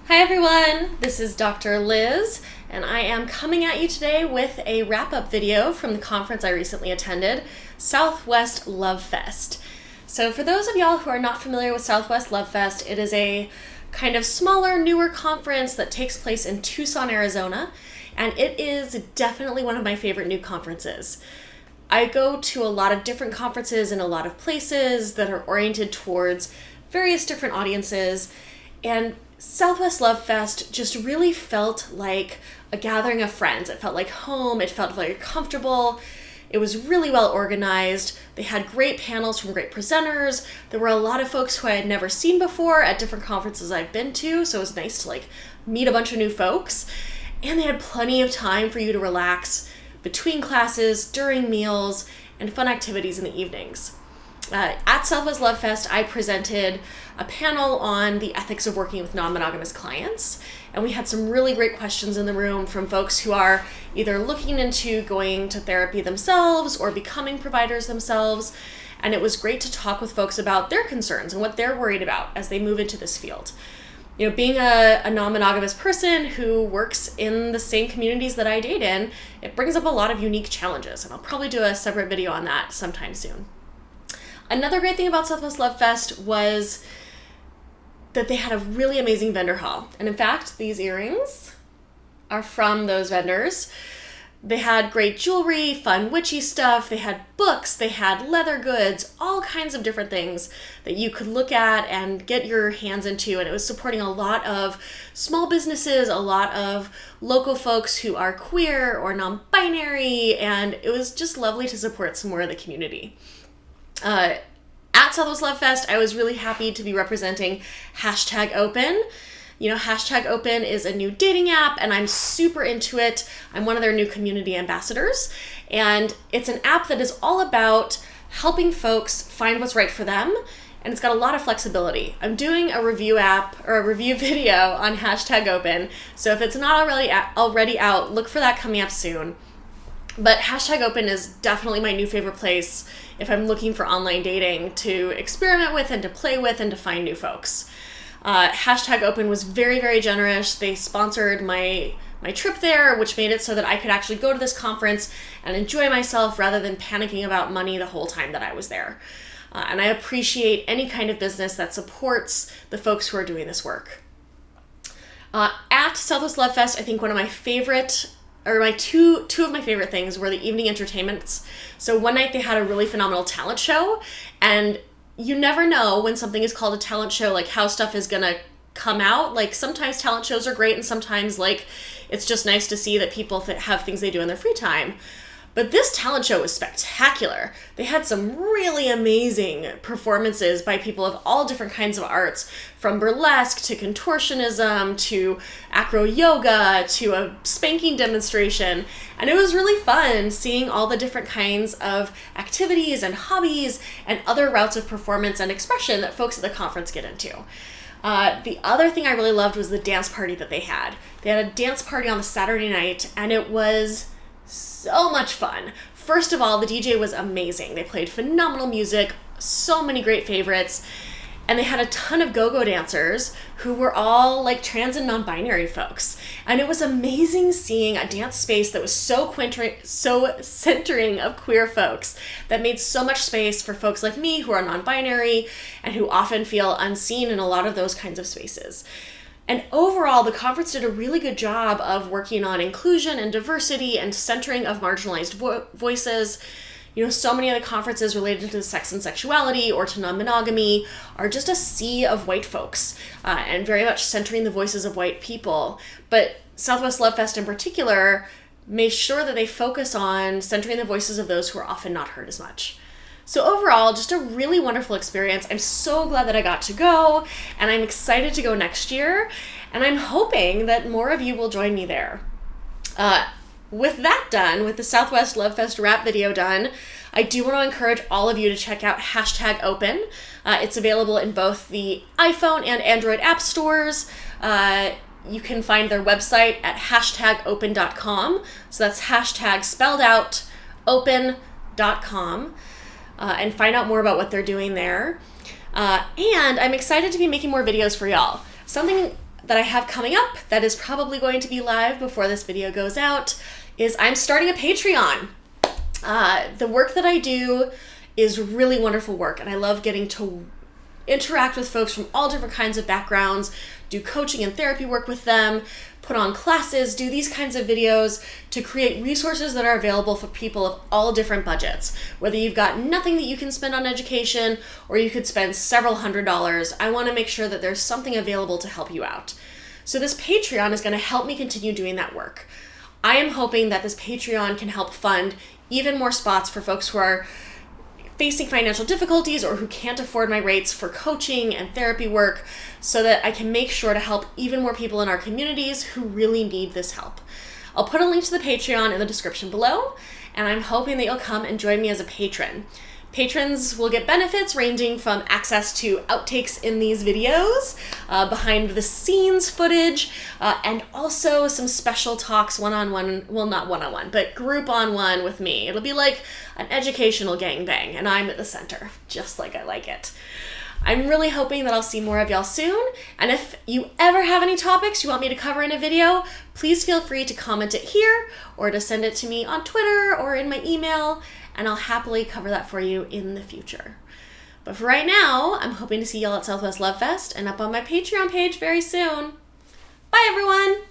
Hi everyone, this is Dr. Liz, and I am coming at you today with a wrap-up video from the conference I recently attended, Southwest Love Fest. So for those of y'all who are not familiar with Southwest Love Fest, it is a kind of smaller, newer conference that takes place in Tucson, Arizona, and it is definitely one of my favorite new conferences. I go to a lot of different conferences in a lot of places that are oriented towards various different audiences, and Southwest Love Fest just really felt like a gathering of friends. It felt like home. It felt very comfortable. It was really well organized. They had great panels from great presenters. There were a lot of folks who I had never seen before at different conferences I've been to, so it was nice to meet a bunch of new folks. And they had plenty of time for you to relax between classes, during meals, and fun activities in the evenings. At Southwest Love Fest, I presented a panel on the ethics of working with non-monogamous clients, and we had some really great questions in the room from folks who are either looking into going to therapy themselves or becoming providers themselves, and it was great to talk with folks about their concerns and what they're worried about as they move into this field. You know, being a non-monogamous person who works in the same communities that I date in, it brings up a lot of unique challenges, and I'll probably do a separate video on that sometime soon. Another great thing about Southwest Love Fest was that they had a really amazing vendor hall. And in fact, these earrings are from those vendors. They had great jewelry, fun witchy stuff, they had books, they had leather goods, all kinds of different things that you could look at and get your hands into. And it was supporting a lot of small businesses, a lot of local folks who are queer or non-binary, and it was just lovely to support some more of the community. At Southwest Love Fest, I was really happy to be representing #Open. You know, #Open is a new dating app, and I'm super into it. I'm one of their new community ambassadors, and it's an app that is all about helping folks find what's right for them, and it's got a lot of flexibility. I'm doing a review app or a review video on #Open, so if it's not already out, look for that coming up soon. But #Open is definitely my new favorite place if I'm looking for online dating to experiment with and to play with and to find new folks. #Open was very, very generous. They sponsored my trip there, which made it so that I could actually go to this conference and enjoy myself rather than panicking about money the whole time that I was there. And I appreciate any kind of business that supports the folks who are doing this work. At Southwest Love Fest, I think one of my favorite two of my favorite things were the evening entertainments. So one night they had a really phenomenal talent show, and you never know when something is called a talent show, how stuff is gonna come out. Sometimes talent shows are great, and sometimes it's just nice to see that people have things they do in their free time. But this talent show was spectacular. They had some really amazing performances by people of all different kinds of arts, from burlesque to contortionism to acro yoga to a spanking demonstration. And it was really fun seeing all the different kinds of activities and hobbies and other routes of performance and expression that folks at the conference get into. The other thing I really loved was the dance party that they had. They had a dance party on the Saturday night, and it was so much fun. First of all, the DJ was amazing. They played phenomenal music, so many great favorites, and they had a ton of go-go dancers who were all trans and non-binary folks. And it was amazing seeing a dance space that was so centering of queer folks, that made so much space for folks like me who are non-binary and who often feel unseen in a lot of those kinds of spaces. And overall, the conference did a really good job of working on inclusion and diversity and centering of marginalized voices. You know, so many of the conferences related to sex and sexuality or to non-monogamy are just a sea of white folks and very much centering the voices of white people. But Southwest Love Fest in particular made sure that they focus on centering the voices of those who are often not heard as much. So overall, just a really wonderful experience. I'm so glad that I got to go, and I'm excited to go next year, and I'm hoping that more of you will join me there. With that done, with the Southwest Love Fest wrap video done, I do want to encourage all of you to check out #Open. It's available in both the iPhone and Android app stores. You can find their website at #open.com. So that's hashtag spelled out open.com. And find out more about what they're doing there. And I'm excited to be making more videos for y'all. Something that I have coming up that is probably going to be live before this video goes out is I'm starting a Patreon. The work that I do is really wonderful work, and I love getting to interact with folks from all different kinds of backgrounds, do coaching and therapy work with them, put on classes, do these kinds of videos to create resources that are available for people of all different budgets. Whether you've got nothing that you can spend on education or you could spend several $100s, I want to make sure that there's something available to help you out. So this Patreon is going to help me continue doing that work. I am hoping that this Patreon can help fund even more spots for folks who are facing financial difficulties or who can't afford my rates for coaching and therapy work, so that I can make sure to help even more people in our communities who really need this help. I'll put a link to the Patreon in the description below, and I'm hoping that you'll come and join me as a patron. Patrons will get benefits ranging from access to outtakes in these videos, behind the scenes footage, and also some special talks one-on-one, well, not one-on-one, but group on one with me. It'll be like an educational gangbang, and I'm at the center, just like I like it. I'm really hoping that I'll see more of y'all soon, and if you ever have any topics you want me to cover in a video, please feel free to comment it here or to send it to me on Twitter or in my email, and I'll happily cover that for you in the future. But for right now, I'm hoping to see y'all at Southwest Love Fest and up on my Patreon page very soon. Bye, everyone!